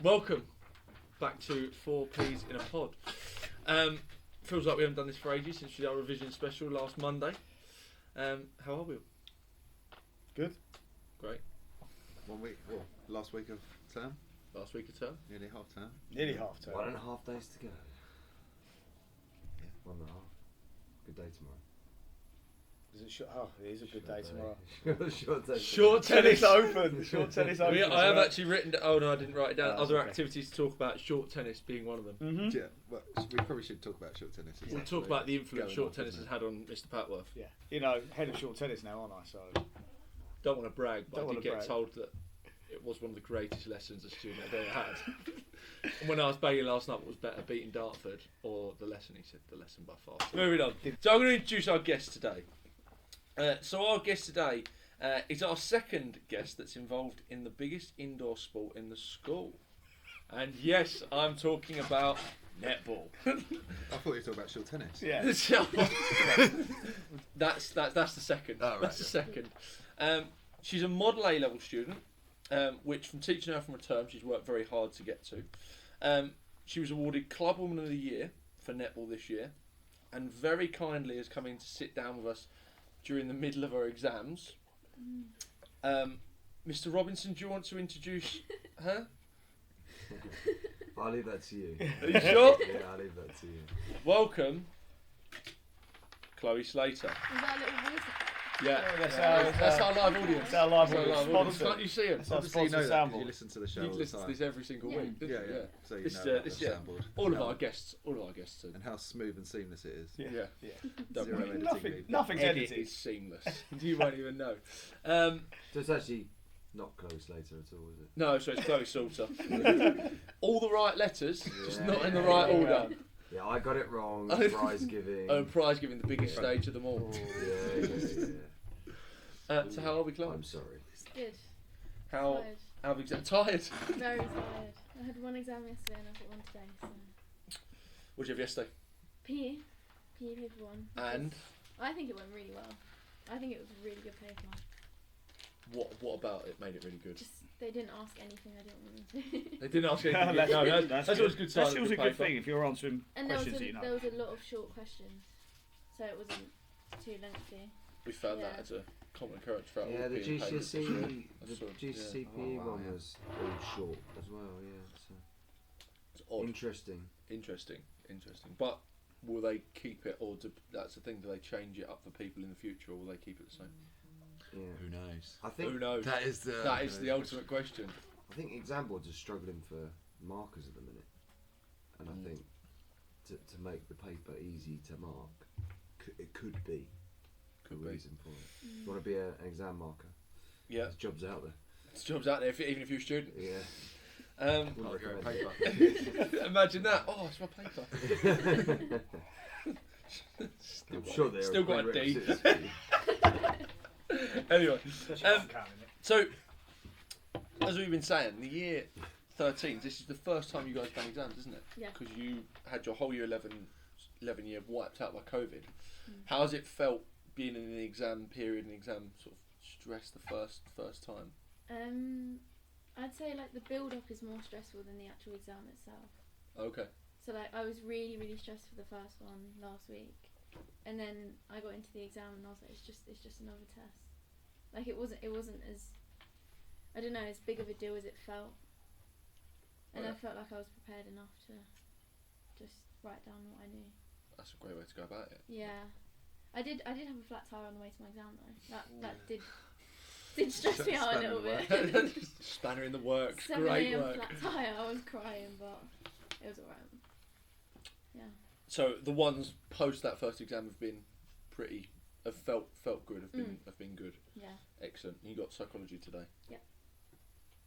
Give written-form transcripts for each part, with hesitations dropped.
Welcome back to 4Ps in a Pod. Feels like we haven't done this for ages since we did our revision special last Monday. How are we? Good. Great. 1 week, last week of term, Last week of term. nearly half term. Nearly half term. 1.5 days to go. Yeah. 1.5. Good day tomorrow. Is it short? Oh, it is a good day tomorrow. Short day. Short Tennis tennis. open. Short tennis open. I have actually written. Oh no, I didn't write it down. Oh, Other okay. activities to talk about. Short tennis being one of them. Mm-hmm. Yeah, well, we probably should talk about short tennis. We'll talk about the influence Going short off, tennis has isn't had on Mr. Patworth. Yeah. You know, head of short tennis now, aren't I? So. Don't want to brag, but Don't I wanna did get brag. told that it was one of the greatest lessons a student had ever had. And when I asked Bailey last night what was better, beating Dartford or the lesson, he said the lesson by far. So moving on. So I'm going to introduce our guest today. So our guest today is our second guest that's involved in the biggest indoor sport in the school. And yes, I'm talking about netball. I thought you were talking about short tennis. Yeah. That's the second. Oh, right, That's the yeah. second. She's a model A-level student, which from teaching her from a term, she's worked very hard to get to. She was awarded Club Woman of the Year for netball this year, and very kindly has come in to sit down with us during the middle of her exams. Mr. Robinson, do you want to introduce her? I'll leave that to you. Are you sure? Yeah, I'll leave that to you. Welcome, Chloe Slater. Is that a little voice? Yeah, That's our live audience. That's our live That's our audience. audience. Sponsor. Can't you see it? That's our Obviously you know sponsor that 'cause soundboard. you listen to the show You all the listen to time. this every single Yeah. week, didn't Yeah, you? yeah. So you This, know this, about the yeah. soundboard. All of How- our guests too. And how smooth and seamless it is. Yeah. Yeah. Yeah. Don't Zero worry. editing Nothing. needed. Nothing's Edit edited. is seamless. You won't even know. So it's actually not Chloe Slater at all, is it? No, so it's Chloe Salter. All the right letters, just Yeah. not in the right Yeah. order. Yeah, I got it wrong. Prize giving. Oh, prize giving the biggest stage of them all. Yeah. So how are we, Chloe? I'm sorry. Good. How Tired. have you tired? Very tired. I had one exam yesterday and I've got one today. So What did you have yesterday? PE paper one. which And was- I think it went really well. I think it was a really good paper. what about it made it really good? Just they didn't ask anything I didn't want them to. They didn't ask anything. That's No, good. that's always a good sign. That's of always a good good paper. thing if you're answering And there was questions that you know. there was a lot of short questions, so it wasn't too lengthy. We found that Yeah. as a common occurrence throughout Yeah, all the PE papers. GCSE, I the saw- GCSE yeah. PE Oh, wow, one yeah. was all short as well. Yeah, so It's odd. interesting. Interesting. But will they keep it, or that's the thing? Do they change it up for people in the future, or will they keep it the same? Yeah, Who knows? I Who think knows? That is the ultimate question. I think exam boards are struggling for markers at the minute, and I think to make the paper easy to mark, it could be Could a be. reason for it. You want to be an exam marker? Yeah, There's jobs out there. there's jobs out there, even if you're a student. Yeah. Um, Wouldn't Like your own recommend paper. imagine that. Oh, it's my paper. it. I'm sure they're Still got a D. prerequisites for you. Anyway, Especially Um, if I'm counting it. so as we've been saying, the year 13, this is the first time you guys done exams, isn't it? Yeah. Because you had your whole year 11 year wiped out by COVID. Mm. How has it felt being in the exam period and exam sort of stress the first time? I'd say like the build up is more stressful than the actual exam itself. Okay. So like I was really stressed for the first one last week, and then I got into the exam and I was like, it's just another test. Like it wasn't as, I don't know, as big of a deal as it felt, and Yeah. I felt like I was prepared enough to just write down what I knew. That's a great way to go about it. Yeah, I did have a flat tire on the way to my exam though. That did stress me out a little bit. Spanner in the works. 7 Great a.m. work. flat tire. I was crying, but it was alright. Yeah. So the ones post that first exam have felt good, have been good. Yeah. Excellent. You got psychology today. Yeah.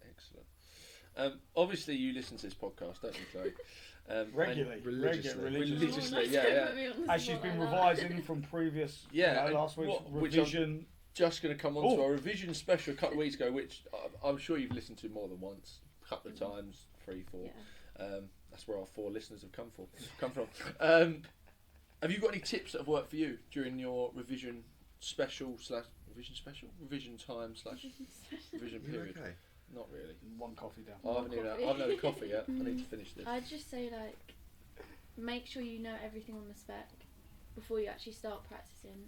Excellent. Obviously you listen to this podcast, don't you, Chloe? Regularly. religiously. Religiously, Oh, yeah, don't yeah. put me on the As she's spot been like revising from previous, Yeah, and last week's which revision. Just going to come on to Oh. our revision special a couple of weeks ago, which I'm sure you've listened to more than once, a couple of times, 3, 4. Yeah. That's where our 4 listeners have come from. Have you got any tips that have worked for you during your revision time / revision You period? okay? Not really. One coffee down. I haven't had a coffee yet. I need to finish this. I'd just say like, make sure you know everything on the spec before you actually start practicing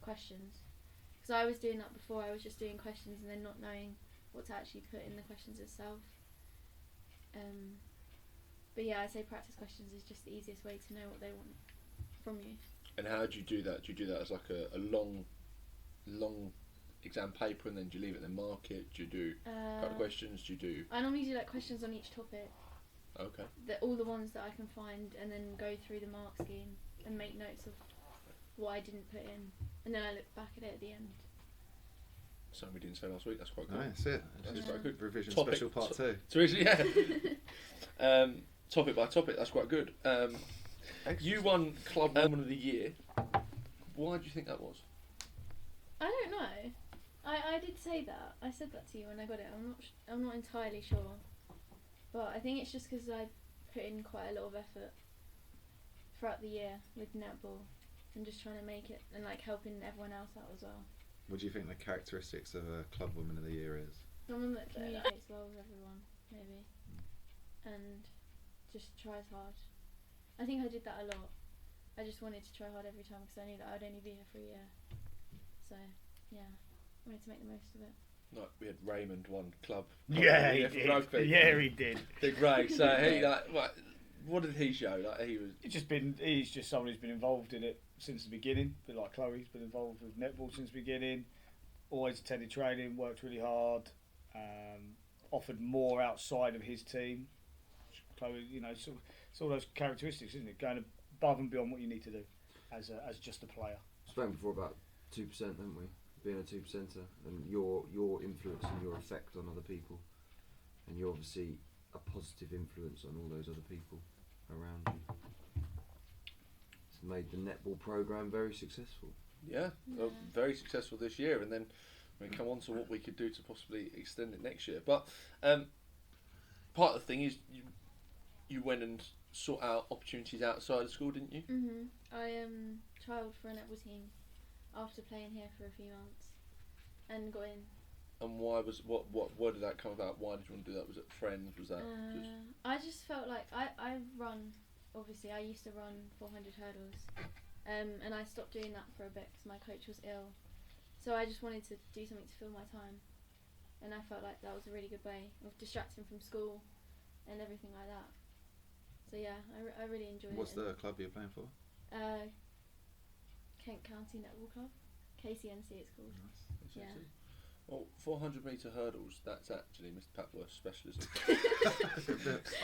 questions. Because I was doing that before. I was just doing questions and then not knowing what to actually put in the questions itself. But yeah, I'd say practice questions is just the easiest way to know what they want from you. And how do you do that? Do you do that as like a long exam paper, and then do you leave it and then mark it? Do you do a couple of questions? Do you do? I normally do like questions on each topic. Okay. All the ones that I can find, and then go through the mark scheme and make notes of what I didn't put in, and then I look back at it at the end. Something we didn't say last week. That's quite good. No, that's it. That's Yeah. quite good. Revision Topic- special part 2. So yeah. Topic by topic. That's quite good. You won Club Woman of the Year. Why do you think that was? I don't know. I did say that. I said that to you when I got it. I'm not entirely sure, but I think it's just because I put in quite a lot of effort throughout the year with netball and just trying to make it and like helping everyone else out as well. What do you think the characteristics of a Club Woman of the Year is? Someone that communicates well with everyone, maybe, and just tries hard. I think I did that a lot. I just wanted to try hard every time because I knew that I'd only be here for a year. So, yeah, I wanted to make the most of it. Like we had Raymond won Club. Yeah, he for did. rugby. Yeah, he did. Big Ray. So he what did he show? Like he was. He's just someone who's been involved in it since the beginning. A bit like Chloe's been involved with netball since the beginning. Always attended training, worked really hard, offered more outside of his team. Chloe, it's all those characteristics, isn't it? Going above and beyond what you need to do as just a player. Spoken before about 2%, haven't we? Being a 2%er and your influence and your effect on other people, and you're obviously a positive influence on all those other people around you. It's made the netball program very successful. Yeah, very successful this year, and then we come on to what we could do to possibly extend it next year. But part of the thing is you went and sought out opportunities outside of school, didn't you? Mhm. I trialled for a netball team after playing here for a few months, and got in. And why was where did that come about? Why did you want to do that? Was it friends? Was that just... I just felt like I run. Obviously, I used to run 400 hurdles, and I stopped doing that for a bit because my coach was ill. So I just wanted to do something to fill my time, and I felt like that was a really good way of distracting from school and everything like that. So yeah, I really enjoyed What's it. the club you're playing for? Kent County Netball Club, KCNC it's called. Yeah. Well, 400 metre hurdles, that's actually Mr. Papworth's specialism.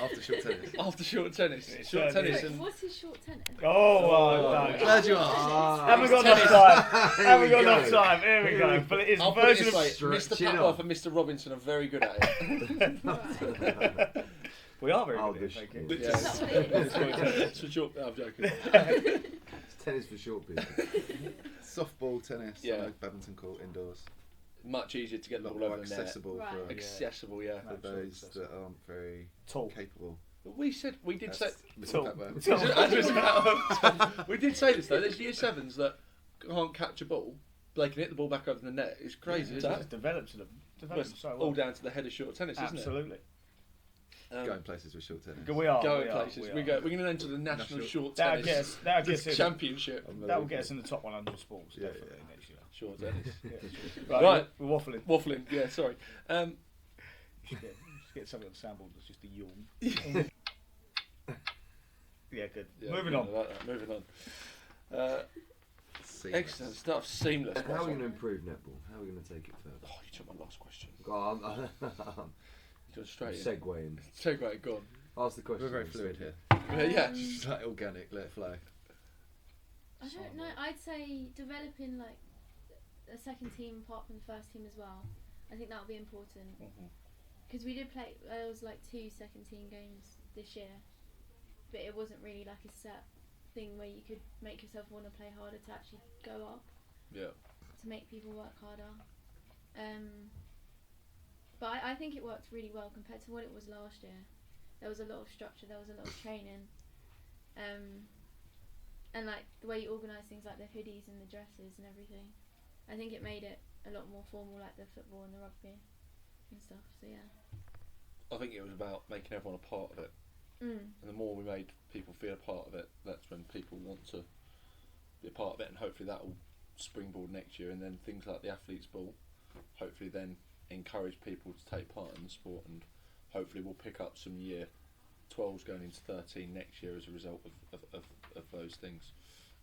After short tennis. After short tennis. It's Short tennis Wait, and... what's his short tennis? No. Glad you asked. Haven't got enough time. Haven't got enough time. Here we go. But it is I'll put it version this of. way, Mr. Stretching Papworth up. and Mr. Robinson are very good at it. We are very I'll good at be it, thank you. sure. Yeah. That's what it is. It's for short... I'm joking. It's tennis for short people. Softball, tennis, Yeah. on a badminton court indoors. Much easier to get A the lot ball more over the net. accessible Right. for Accessible, yeah. No. those that aren't very Tall. capable. We did say... That's Tall. Mr. Papworth. We did say this though. There's year sevens that can't catch a ball. They can hit the ball back over the net. It's crazy, isn't It's it? developed them. Well, Developed it's so all well. down to the head of short tennis, isn't Absolutely. it? Going places with short tennis. We are. Going we are, places. we We are. go. We're going to enter the national National- short That'll tennis get us championship. that will get us in the top 100 sports, Yeah, definitely, yeah. next year. Short tennis. Yeah. Right. We're waffling. Waffling. Yeah. Sorry. You should get something on the soundboard that's just a yawn. Yeah, good. Yeah, Moving I on. like that. Moving on. Seamless. Excellent stuff. Seamless. How are we going to improve netball? How are we going to take it further? Oh, you took my last question. Go on. Go straight in. Segueing. Segue. Go on. Ask the question. We're very fluid here. Yeah. It's like organic, let it flow. I don't know. I'd say developing like a second team apart from the first team as well. I think that would be important because we did play. There was like 2 second team games this year, but it wasn't really like a set thing where you could make yourself want to play harder to actually go up. Yeah. To make people work harder. But I think it worked really well compared to what it was last year. There was a lot of structure, there was a lot of training. And like the way you organise things like the hoodies and the dresses and everything. I think it made it a lot more formal like the football and the rugby. and stuff. So yeah. I think it was about making everyone a part of it. Mm. And the more we made people feel a part of it, that's when people want to be a part of it, and hopefully that will springboard next year, and then things like the Athletes Ball hopefully then encourage people to take part in the sport, and hopefully we'll pick up some year 12s going into 13 next year as a result of those things.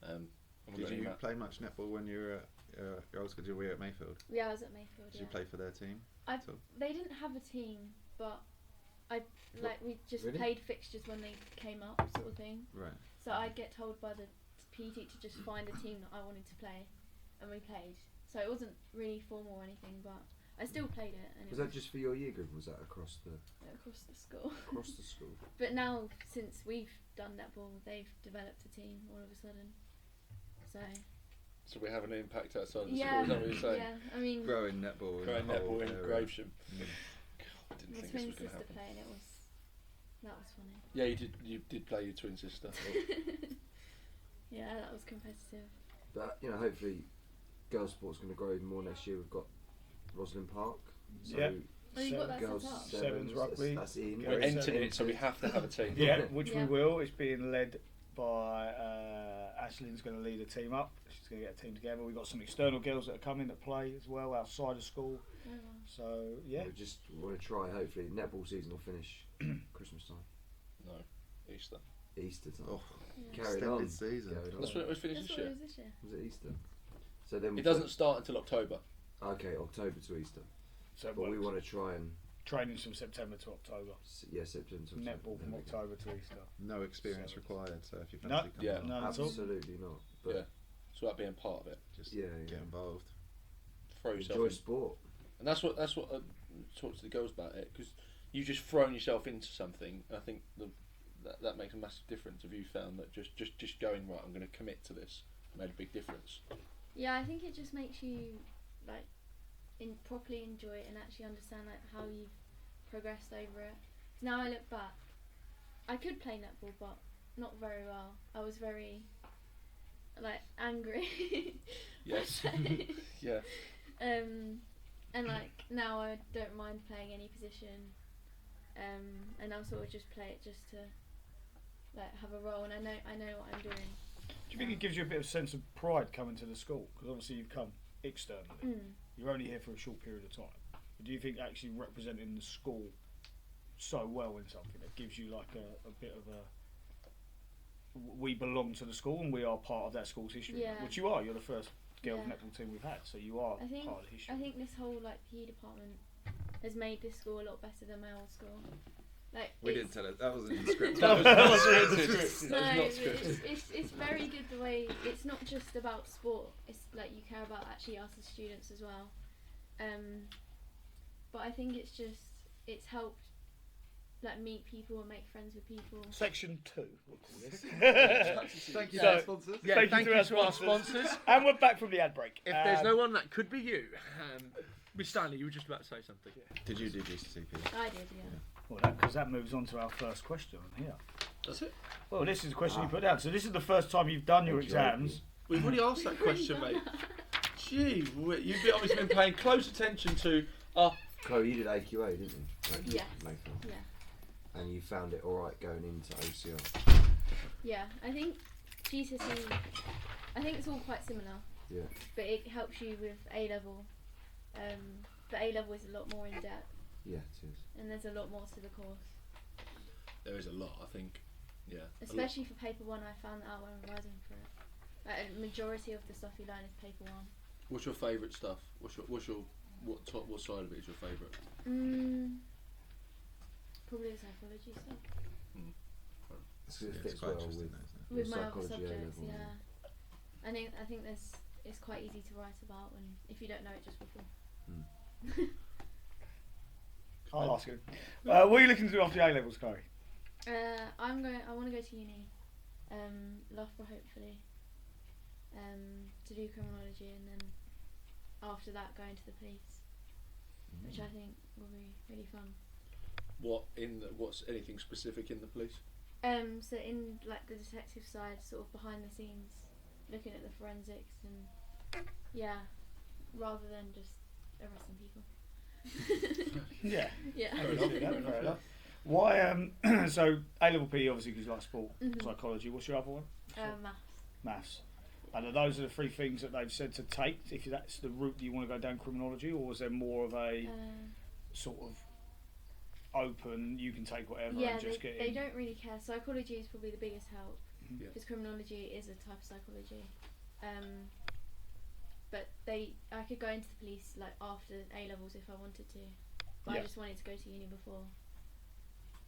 And we're Did going you to play much netball when you were at your old school? Did you at Mayfield? Yeah, I was at Mayfield. Did Yeah. you play for their team? They didn't have a team, but we just Really? played fixtures when they came up, sort of thing. Right. So I'd get told by the PE teacher to just find a team that I wanted to play, and we played. So it wasn't really formal or anything, but I still played it. And Was that just for your year group, or was that across the across the school? across the school? But now, since we've done netball, they've developed a team all of a sudden. So we have an impact outside of the Yeah, school, is that what you're saying? yeah. I mean, Growing netball. in Growing the whole netball in area. Gravesham. Mm. God, I didn't my think this twin was going to sister happen. played. That was funny. Yeah, you did play your twin sister. Yeah, that was competitive. But hopefully, girls' sport's going to grow even more next year. We've got Rosalind Park. So Yeah. Oh, you got that girls set up? Sevens rugby. That's in. Yeah, We're it's entering it, so we have to have a team. Yeah, which Yeah. we will. It's being led by Ashlyn's going to lead a team up. She's going to get a team together. We've got some external girls that are coming that play as well outside of school. Oh, wow. So yeah, We just want to try. Hopefully, netball season will finish Christmas time, No, Easter. Easter time. Oh, Yeah. Carried on. extended season. Carried on. That's when it was finished That's this what it year. was this year. Was it Easter? So then It doesn't start until October. Okay, October to Easter. so But we want to try and trainings from September to October. September. to Netball from October. October to Easter. No experience Sevens. required. So if you No, fancy coming yeah. along, None at all. Absolutely not. But Yeah. So that being part of it, just yeah, get involved. throw yourself enjoy in. sport. And that's what talk to the girls about it, because you've just thrown yourself into something. And I think that makes a massive difference. Have you found that just going, right, I'm going to commit to this, made a big difference? Yeah, I think it just makes you like properly enjoy it and actually understand like how you've progressed over it. 'Cause now I look back, I could play netball, but not very well. I was very like angry. Yes. Yeah. And like now I don't mind playing any position. And I'll sort of just play it just to like have a role, and I know what I'm doing. Do you think it gives you a bit of sense of pride coming to the school? Because obviously you've come externally. You're only here for a short period of time. But do you think actually representing the school so well in something that gives you like a bit of we belong to the school and we are part of that school's history? Yeah. Which you are. You're the first girls Yeah. netball team we've had, so you are I think part of the history. I think this whole like PE department has made this school a lot better than my old school. Like We it's- didn't tell it. That wasn't in the script. That was not scripted. scripted. No, That was not scripted. it's very good the way it's not just about sport. It's like you care about actually us as students as well. But I think it's helped like meet people and make friends with people. Section 2, we'll call this. Thank you So- to our sponsors. Yeah, Thank you thank to you our to our sponsors. sponsors. And we're back from the ad break. If there's no one, that could be you. Miss Stanley, you were just about to say something. Did you do GCCP? I did, yeah. Well, because that moves on to our first question on here. That's it. Well, this is the question you put down. So this is the first time you've done your Thank you, Amy. exams. We've already asked that question, mate. Gee, you've obviously been paying close attention to our. Chloe, you did AQA, didn't you? Yes. Mayfield. Yeah. And you found it alright going into OCR. Yeah, I think GCSE, I think it's all quite similar, Yeah. but it helps you with A level. But A level is a lot more in depth, Yeah, it is. and there's a lot more to the course. There is a lot, I think. Yeah. Especially for paper one, I found that out when revising for it. Like a majority of the stuff you learn is paper one. What's your favourite stuff? What side of it is your favourite? Probably the psychology stuff. So it Yeah, fits it's quite well interesting, with, isn't it? With your my other psychology A subjects, level. yeah. I think it's quite easy to write about, and if you don't know it just before. I'll ask you. What are you looking to do after your A levels, Chloe? I want to go to uni, Loughborough hopefully, to do criminology, and then after that go into the police, which I think will be really fun. What's anything specific in the police? So in like the detective side, sort of behind the scenes, looking at the forensics and yeah, rather than just arresting people. Yeah. Yeah. Fair enough, yeah, fair enough. Why? So A-level PE obviously because you like sport, Mhm. psychology. What's your other one? Maths. Maths. And are those the three things that they've said to take if that's the route you want to go down, criminology, or is there more of a sort of open, you can take whatever Yeah, and just get they in? don't really care. Psychology is probably the biggest help Mhm. Yeah. because criminology is a type of psychology. But I could go into the police like after A levels if I wanted to, but Yeah. I just wanted to go to uni before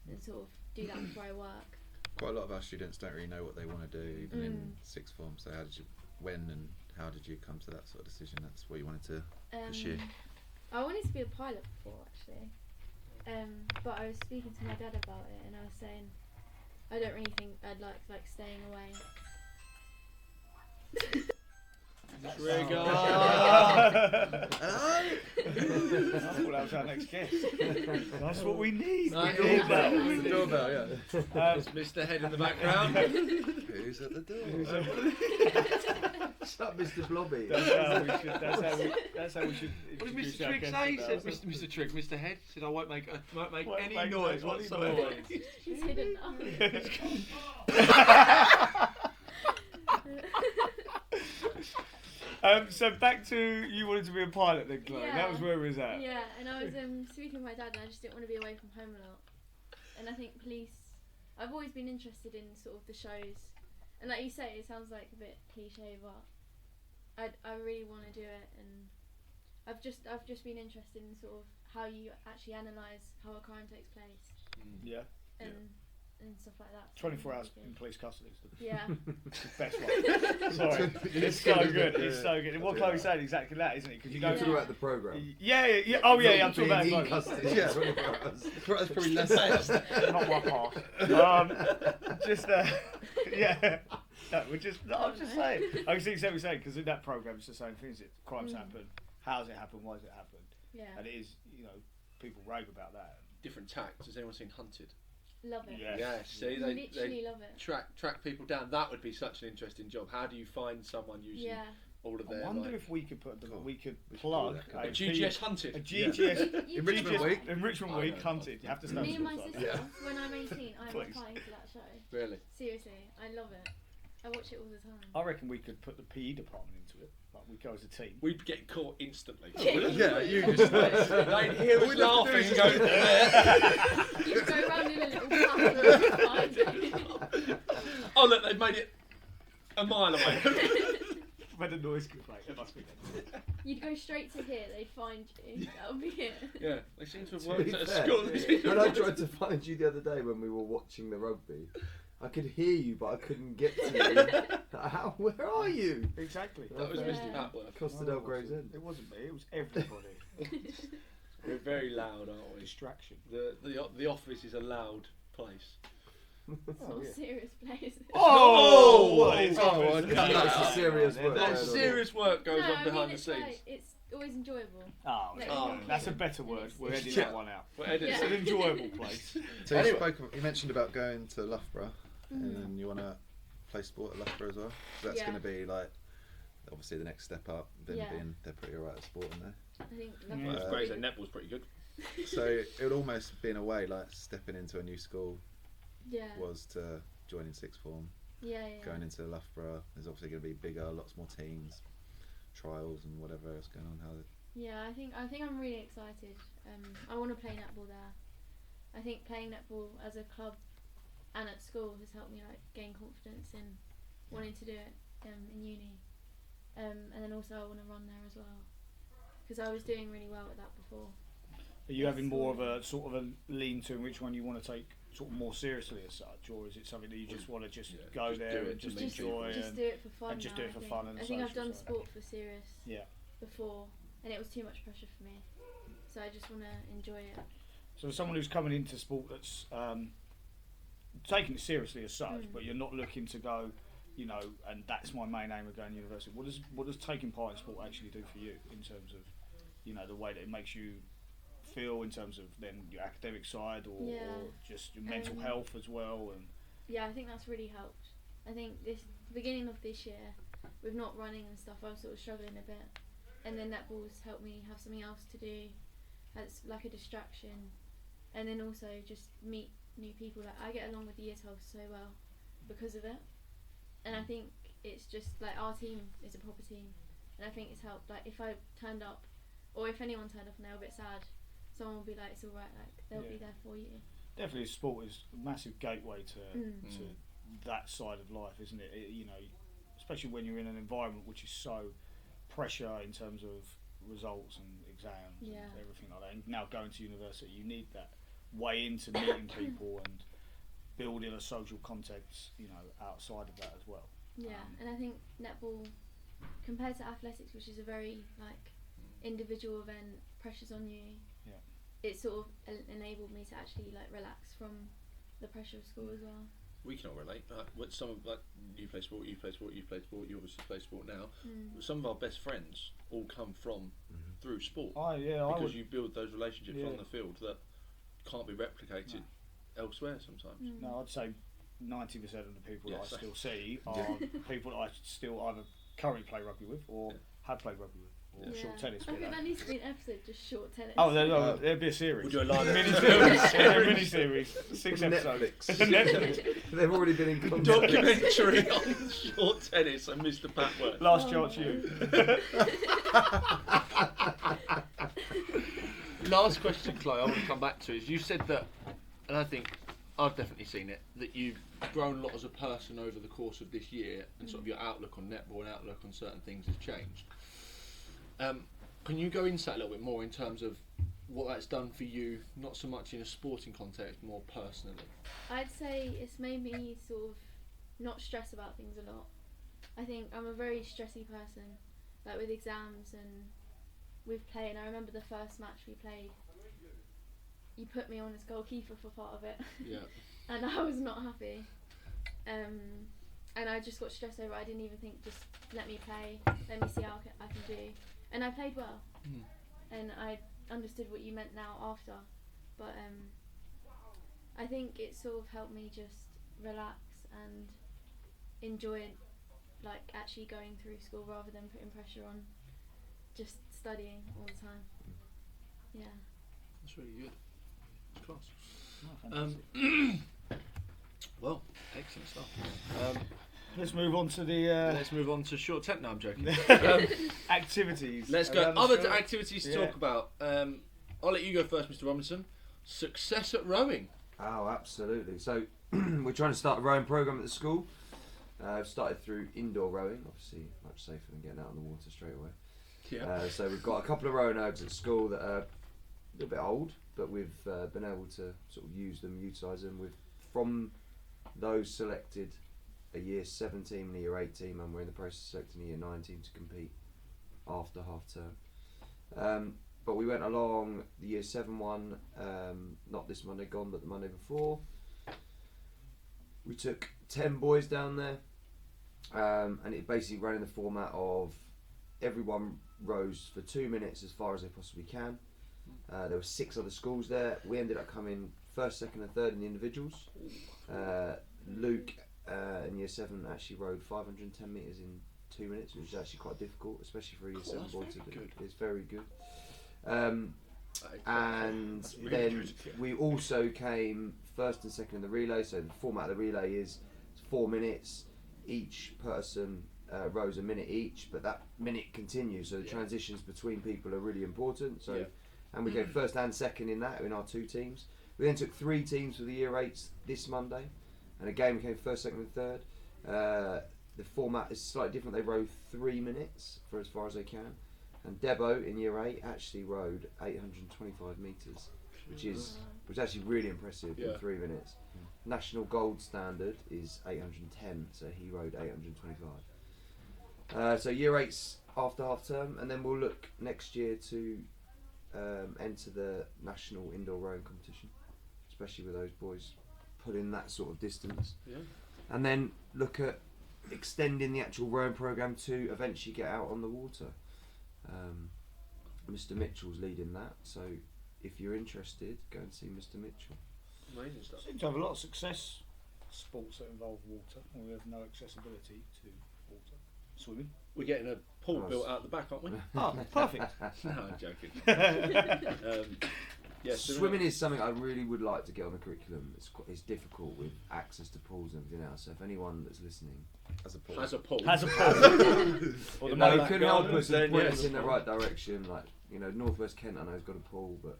and sort of do that before I work. Quite a lot of our students don't really know what they want to do, even in sixth form. So when and how did you come to that sort of decision? That's what you wanted to pursue. I wanted to be a pilot before actually, but I was speaking to my dad about it and I was saying I don't really think I'd like staying away. Trigger. I thought that was our next guest. That's what we need. Nice. We need that. The doorbell, yeah. There's Mr. Head in the background. Who's at the door? What's up, Mr. Blobby? That's how we should. What did introduce Mr. our Trigg guests say? He about said, Mr. Trigg, Mr. Head said, I won't make Won't any make noise any whatsoever. noise. He's hidden So back to you wanted to be a pilot then, Chloe. Yeah. That was where we was at. Yeah, and I was speaking with my dad and I just didn't want to be away from home a lot. And I think police, I've always been interested in sort of the shows. And like you say, it sounds like a bit cliche, but I really want to do it. And I've just been interested in sort of how you actually analyse how a crime takes place Yeah. and stuff like that. 24 hours Really in good. police custody is the Yeah. best one. Sorry. It's so good. It's so good. And what Chloe said, exactly that, isn't it? Because you You go go to through at the programme. Yeah. Oh yeah, I'm talking about Being in both. custody. Yeah. 24 hours. That's probably less fast. Not my part. Just yeah. No, we're just. No, I'm just saying. I can see exactly what you're saying because in that program it's the same thing. Is it? Crimes happen. How does it happen? Why does it happen? Yeah. And it is, people rave about that. Different tacts. Has anyone seen Hunted? Love it. Yeah. Yeah, see, Literally they love it. track people down. That would be such an interesting job. How do you find someone using Yeah. all of I their wonder like, if we could Cool. we could We should plug do that, a GGS Hunted? a GGS You Enrichment can- week. enrichment I week know. hunted. You have to stay. Me and my on the sister, side. when I'm 18, I'm Please. applying for that show. Really? Seriously, I love it. I watch it all the time. I reckon we could put the PE department into it. Like we go as a team. We'd get caught instantly. Yeah, you just They'd hear us All we'd have to do laughing is and just go, go You go around in a little pack and find you. oh look, they've made it a mile away. Where the noise complaint. It must be them. You'd go straight to here, they'd find you. That would be it. Yeah, they seem to have To worked be at a fair, school. They seem to when I have- tried to find you the other day when we were watching the rugby, I could hear you, but I couldn't get to you. Where are you? Exactly. That was Yeah. Mr. Patworth. Costadale Gravesend. It wasn't me. It was everybody. We're very loud, aren't we? Distraction. The office is a loud place. It's not a serious place. Oh! what is oh, office? cut that That's out. a serious work. There's serious work goes no, on behind the it's scenes. like, it's always enjoyable. Oh, Like, Oh, that's a better word. We're editing Yeah. that one out. We're editing. It's an enjoyable place. So Anyway. you mentioned about going to Loughborough, Mhm. and then you want to play sport at Loughborough as well. So that's Yeah. going to be like obviously the next step up. Then Yeah. being they're pretty alright at sport, aren't they? I think Yeah. Loughborough's That's pretty great. good. Netball's pretty good. So it would almost be in a way like stepping into a new school Yeah. was to join in sixth form, Yeah, yeah. going into Loughborough. There's obviously going to be bigger, lots more teams, trials and whatever else going on. Yeah, I think I'm really excited. I want to play netball there. I think playing netball as a club and at school has helped me like gain confidence in wanting to do it in uni. And then also I want to run there as well because I was doing really well at that before. Are you having more of a sort of a lean to which one you want to take sort of more seriously as such, or is it something that you just want to just Yeah, go just there do it and to just meet enjoy? Just And do it for fun. and just now, do it for fun and I think I've social done side. sport for serious yeah. before, and it was too much pressure for me. So I just want to enjoy it. So as someone who's coming into sport that's taking it seriously as such, Mm. but you're not looking to go, and that's my main aim of going to university. What does taking part in sport actually do for you in terms of, the way that it makes you feel in terms of then your academic side or just your mental health as well? And Yeah, I think that's really helped. I think the beginning of this year, with not running and stuff, I was sort of struggling a bit, and then netball's helped me have something else to do, as like a distraction, and then also just meet new people. Like I get along with the year 12 so well because of it, and I think it's just like our team is a proper team, and I think it's helped. Like if I turned up, or if anyone turned up and they were a bit sad, someone will be like, it's alright, like they'll be there for you. Definitely, sport is a massive gateway to that side of life, isn't it? You know, especially when you're in an environment which is so pressure in terms of results and exams and everything like that. And now going to university, you need that way into meeting people and building a social context, you know, outside of that as well. Yeah, and I think netball, compared to athletics, which is a very like individual event, pressures on you. Yeah. It sort of enabled me to actually like relax from the pressure of school as well. We can all relate. Some of like you play sport, you play sport, you play sport, you obviously play sport now. Some of our best friends all come from through sport. Because you build those relationships on the field that can't be replicated elsewhere sometimes. No, I'd say 90% of the people that I still see are people that I still either currently play rugby with or have played rugby with. Or short tennis. I think that needs to be an episode, just short tennis. Oh, there'd be a series. We'll do a live mini series. 6 episodes. Netflix. They've already been in contact. Documentary on short tennis and Mr. Patworth. Last chance you. Last question, Chloe, I want to come back to is you said that, and I think I've definitely seen it, that you've grown a lot as a person over the course of this year, and sort of your outlook on netball and outlook on certain things has changed. Can you go into that a little bit more in terms of what that's done for you, not so much in a sporting context, more personally? I'd say it's made me sort of not stress about things a lot. I think I'm a very stressy person, like with exams and with play. And I remember the first match we played, you put me on as goalkeeper for part of it. Yeah. And I was not happy. And I just got stressed over it. I didn't even think, just let me play, let me see how I can do. And I played well. And I understood what you meant now after. But I think it sort of helped me just relax and enjoy like actually going through school rather than putting pressure on just studying all the time. Yeah. That's really good. It's class. Oh, well, excellent stuff. Let's move on to the Let's move on to short temp. No, I'm joking. activities. Let's go. around the Other school. activities to talk about. I'll let you go first, Mr. Robinson. Success at rowing. Oh, absolutely. So we're trying to start a rowing program at the school. I've started through indoor rowing, obviously much safer than getting out on the water straight away. Yeah. So we've got a couple of rowing ergs at school that are a little bit old, but we've been able to sort of use them, utilise them. From those selected a year 17 and a year 18, and we're in the process of selecting a year 19 to compete after half term. But we went along the year 7 one, not this Monday gone, but the Monday before. We took 10 boys down there, and it basically ran in the format of everyone rows for 2 minutes as far as they possibly can. There were 6 other schools there. We ended up coming first, second and third in the individuals. Luke in year 7 actually rowed 510 metres in 2 minutes, which is actually quite difficult, especially for a year 7 boy to do. It's very good. And then we also came first and second in the relay. So the format of the relay is 4 minutes. Each person rows a minute each, but that minute continues. So the transitions between people are really important. So, and we came first and second in that in our 2 teams. We then took 3 teams for the year 8s this Monday, and again we came first, second, and third. The format is slightly different. They row 3 minutes for as far as they can. And Debo in year 8 actually rowed 825 metres, which is actually really impressive in 3 minutes. National gold standard is 810, so he rowed 825. So year 8's after half term, and then we'll look next year to enter the national indoor rowing competition, especially with those boys putting that sort of distance. Yeah. And then look at extending the actual rowing programme to eventually get out on the water. Mr. Mitchell's leading that, so if you're interested, go and see Mr. Mitchell. Amazing stuff. Seem to have a lot of success. Sports that involve water, and we have no accessibility to water. Swimming, we're getting a pool Nice. built out the back, aren't we? Oh, perfect. No, I'm joking. Yes, Swimming is something I really would like to get on the curriculum. It's difficult with access to pools and everything else. So if anyone that's listening As a pool. Has a pool. Has a pool. Or the no, Monac could help Gardens, us and then point yes. us in the right direction, like Northwest Kent, I know has got a pool, but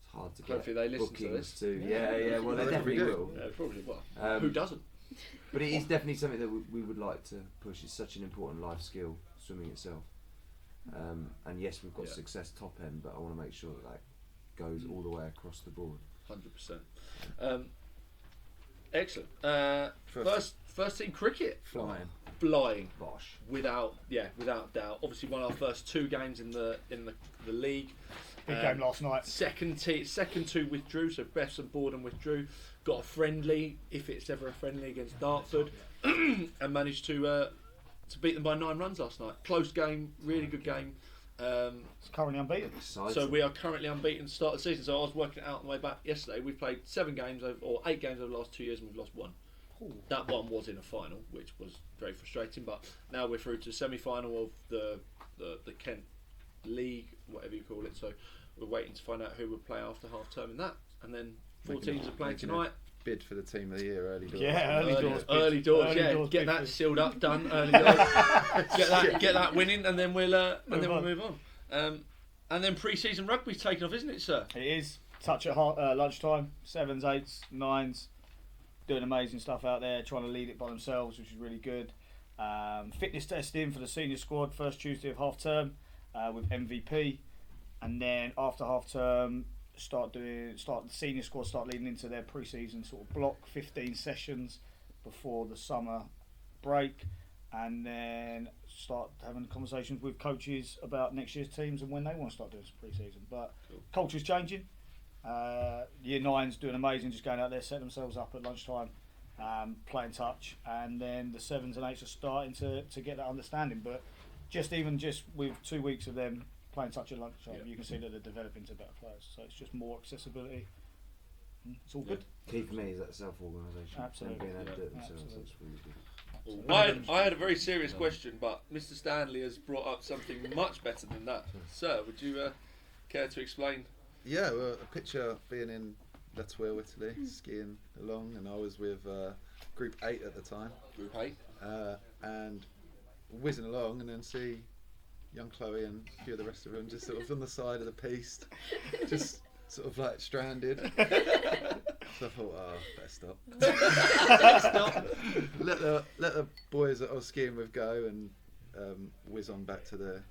it's hard to get Hopefully they listen to bookings this. to. Yeah. Well, they They definitely probably do. will. Yeah, probably will. Um, Who doesn't? But it is definitely something that we would like to push. It's such an important life skill, swimming itself. And yes, we've got Yeah. success top end, but I want to make sure that goes all the way across the board. 100%. Excellent. First team cricket. Flying. Bosh. Without doubt. Obviously won our first 2 games in the league. Big game last night. Second 2 withdrew, so Beths and Borden withdrew. Got a friendly, if it's ever a friendly, against Dartford, and managed to beat them by 9 runs last night. Close game, really good game. It's currently unbeaten. Exciting. So we are currently unbeaten to start the season. So I was working it out on the way back yesterday. We've played 8 games over the last 2 years, and we've lost 1. Ooh. That one was in a final, which was very frustrating. But now we're through to the semi-final of the Kent League, whatever you call it. So we're waiting to find out who will play after half term in that, and then 4 teams are playing making tonight. Bid for the team of the year early doors. Yeah, early doors. Early doors, Early yeah. doors Get bid that for- sealed up, done. Early doors. get that winning, and then we'll move on. And then pre-season rugby's taken off, isn't it, sir? It is. Touch at lunchtime. 7s, 8s, 9s. Doing amazing stuff out there. Trying to lead it by themselves, which is really good. Fitness testing for the senior squad. First Tuesday of half term with MVP. And then after half term, the senior squad start leading into their pre-season sort of block, 15 sessions before the summer break, and then start having conversations with coaches about next year's teams and when they want to start doing some pre-season. But culture's changing. Year 9's doing amazing, just going out there, setting themselves up at lunchtime, playing touch, and then the 7s and 8s are starting to get that understanding. But just with 2 weeks of them playing touch at lunchtime, you can see that they're developing to better players. So it's just more accessibility. It's all good. Key for me is that self-organisation. Absolutely. And being able to do it Yeah, themselves. absolutely. That's really good. I had a very serious question, but Mr. Stanley has brought up something much better than that. Sir, would you care to explain? Yeah, well, a picture being in La Tuile, Italy, skiing along, and I was with Group 8 at the time, Group 8. and whizzing along, and then see young Chloe and a few of the rest of them just sort of on the side of the piste, just sort of like stranded. So I thought, better stop. Let the boys that I was skiing with go and whiz on back to the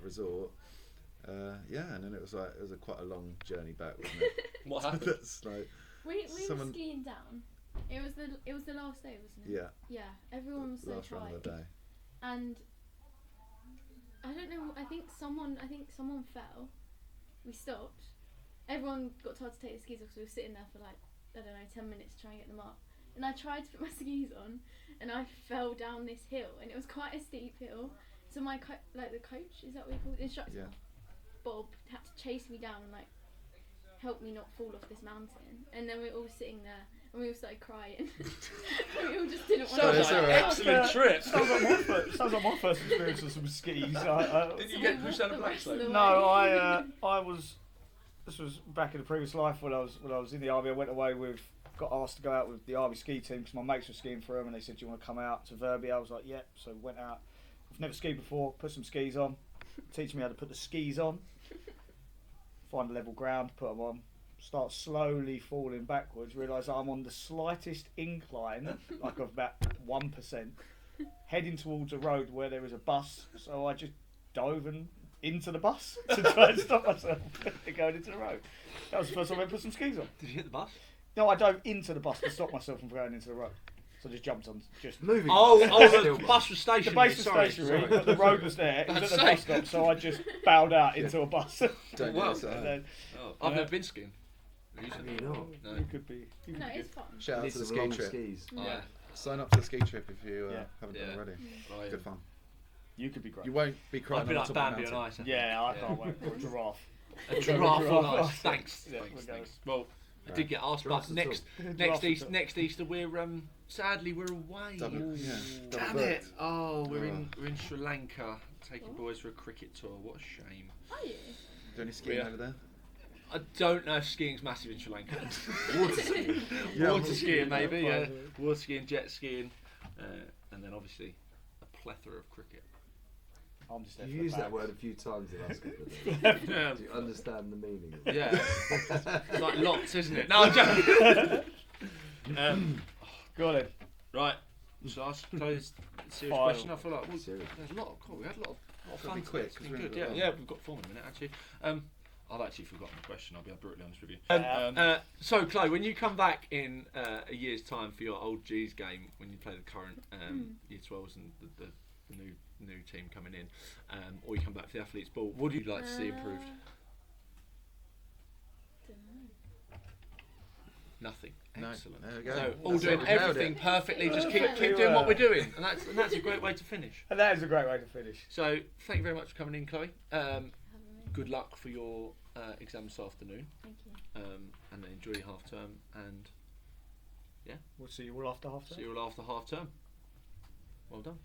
resort. And then it was quite a long journey back, wasn't it? What happened? That's like, We Someone- were skiing down. It was the last day, wasn't it? yeah, Yeah. Everyone was so last run tired. of the day. And I don't know. I think someone fell. We stopped. Everyone got told to take the skis off, so we were sitting there for 10 minutes to try and get them up. And I tried to put my skis on, and I fell down this hill, and it was quite a steep hill. So my the coach, is that what you call it? The instructor, Yeah. Bob, had to chase me down and help me not fall off this mountain. And then we were all sitting there, and we all started crying. We all just didn't want Sounds to. like an excellent trip. Sounds like my first experience with some skis. Did you get pushed down a black slope? No, I was. This was back in the previous life when I was in the army. I went away got asked to go out with the army ski team because my mates were skiing for them, and they said, "Do you want to come out to Verbier?" I was like, "Yep." So went out. I've never skied before. Put some skis on. Teach me how to put the skis on. Find a level ground. Put them on. Start slowly falling backwards. Realise I'm on the slightest incline, of about 1%, heading towards a road where there is a bus. So I just dove into the bus to try and stop myself going into the road. That was the first time I put some skis on. Did you hit the bus? No, I dove into the bus to stop myself from going into the road. So I just jumped on. Moving. The bus was The stationary. base was stationary, but the road was there. It was at the bus stop, so I just bowed out into a bus. Don't Wow. do And that. then, I've never been skiing. Have you not? No. you could be. You could No, be it's good. fun. Shout out Need to the some ski long trip. skis. Yeah. Sign up for the ski trip if you Yeah. haven't Yeah. done already. I, Good fun. You could be great. You won't be crying I'd be on like top of Bambi the on mountain. ice. I think. Yeah, I can't wait for a giraffe. A giraffe on Giraffe. ice. Thanks. Yeah, Thanks, we'll go. thanks. Well, I did get asked, Draft but at all. next Easter we're sadly we're away. Double Damn it! booked. Oh, we're in Sri Lanka taking boys for a cricket tour. What a shame. Are you? Do any skiing Yeah. over there? I don't know if skiing's massive in Sri Lanka. Water skiing. Yeah, Water skiing maybe, yeah. Fine. Water skiing, jet skiing, and then obviously a plethora of cricket. I'm just there You for the used that bags. word a few times the last couple of days. Yeah, Do you understand the meaning of it? yeah. It's like lots, isn't it? No, I'm joking. Go on then. Right. So I suppose serious Final. question. I feel like Serious. there's a lot of cool. We had a lot of Gotta fun. be today. quick, It's 'cause been we good. haven't Yeah, got yeah. long. We've got 4 in a minute actually. I've actually forgotten the question. I'll be brutally honest with you. So Chloe, when you come back in a year's time for your old G's game, when you play the current Year 12s and the new team coming in, or you come back for the athletes' ball, what do you like to see improved? Dunno. Nothing. No. Excellent. There we go. So all That's doing it, we nailed everything it. perfectly. Just keep doing what we're doing, and that's a great way to finish. And that is a great way to finish. So thank you very much for coming in, Chloe. Having me. Good luck for your exam this afternoon, Thank you. and then enjoy your half term, and We'll see you all after half see you all after half term. Well done.